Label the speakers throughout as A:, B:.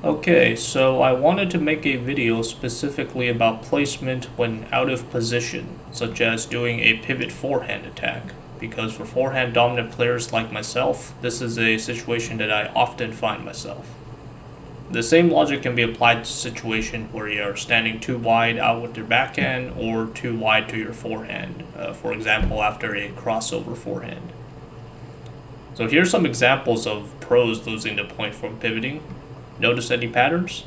A: Okay, so I wanted to make a video specifically about placement when out of position, such as doing a pivot forehand attack, because for forehand dominant players like myself, this is a situation that I often find myself. The same logic can be applied to a situation where you are standing too wide out with your backhand or too wide to your forehand, for example after a crossover forehand. So here's some examples of pros losing the point from pivoting. Notice any patterns?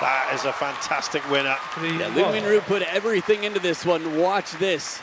B: That is a fantastic winner.
C: Yeah, Liu Minru put everything into this one. Watch this.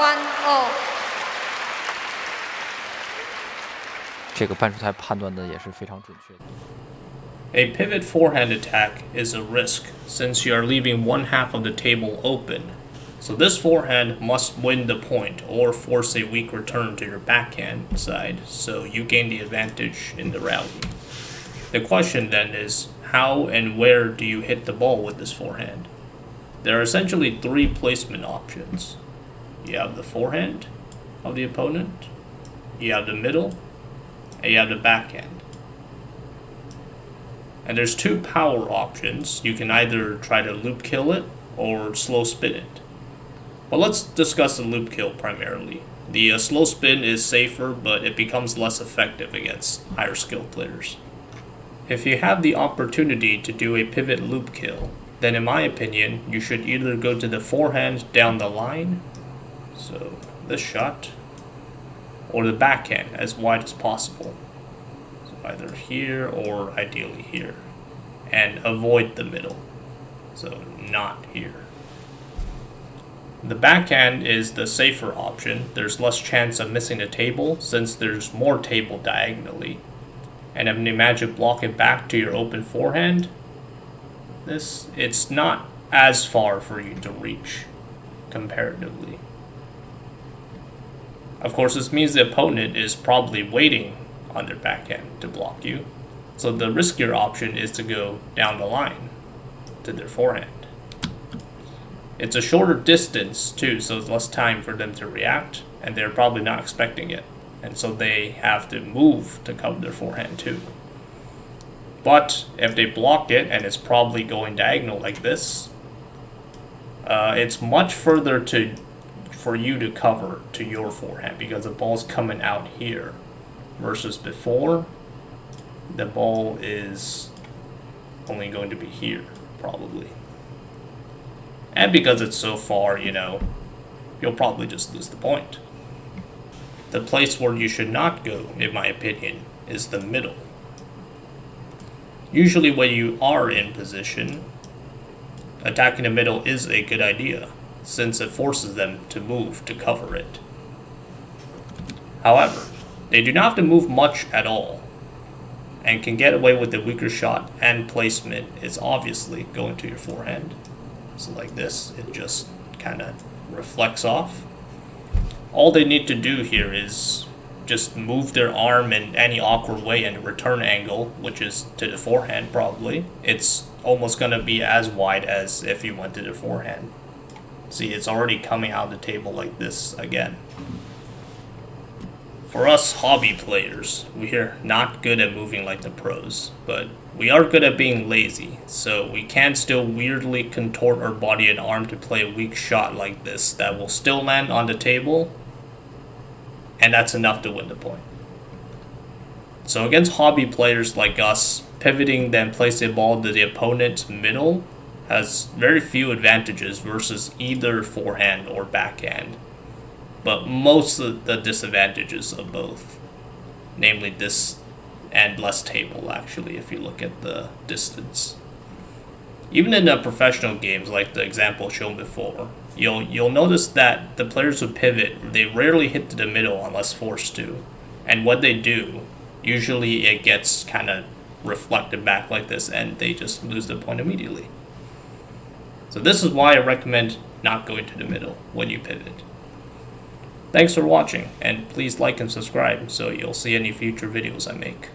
D: One all.
E: 这个半出台判断的也是非常准确的。
A: A pivot forehand attack is a risk since you are leaving one half of the table open. So this forehand must win the point or force a weak return to your backhand side so you gain the advantage in the rally. The question then is, how and where do you hit the ball with this forehand? There are essentially three placement options. You have the forehand of the opponent, you have the middle, and you have the backhand. And there's two power options. You can either try to loop kill it or slow spin it. But let's discuss the loop kill primarily. The slow spin is safer, but it becomes less effective against higher skill players. If you have the opportunity to do a pivot loop kill, then in my opinion, you should either go to the forehand down the line, so this shot, or the backhand as wide as possible. So either here or ideally here. And avoid the middle, so not here. The backhand is the safer option. There's less chance of missing a table since there's more table diagonally. And if you imagine blocking back to your open forehand, it's not as far for you to reach comparatively. Of course, this means the opponent is probably waiting on their backhand to block you. So the riskier option is to go down the line to their forehand. It's a shorter distance too, so it's less time for them to react, and they're probably not expecting it. And so they have to move to cover their forehand too. But if they block it and it's probably going diagonal like this, it's much further for you to cover to your forehand because the ball's coming out here versus before the ball is only going to be here probably. And because it's so far, you'll probably just lose the point. The place where you should not go, in my opinion, is the middle. Usually when you are in position, attacking the middle is a good idea, since it forces them to move to cover it. However, they do not have to move much at all, and can get away with the weaker shot, and placement is obviously going to your forehand. So like this, it just kind of reflects off. All they need to do here is just move their arm in any awkward way and return angle, which is to the forehand probably. It's almost going to be as wide as if you went to the forehand. See, it's already coming out of the table like this again. For us hobby players, we're not good at moving like the pros, but we are good at being lazy, so we can still weirdly contort our body and arm to play a weak shot like this that will still land on the table, and that's enough to win the point. So against hobby players like us, pivoting then placing a ball to the opponent's middle has very few advantages versus either forehand or backhand, but most of the disadvantages of both, namely this and less table, actually, if you look at the distance. Even in the professional games, like the example shown before, you'll notice that the players who pivot, they rarely hit to the middle unless forced to. And when they do, usually it gets kind of reflected back like this, and they just lose the point immediately. So this is why I recommend not going to the middle when you pivot. Thanks for watching, and please like and subscribe so you'll see any future videos I make.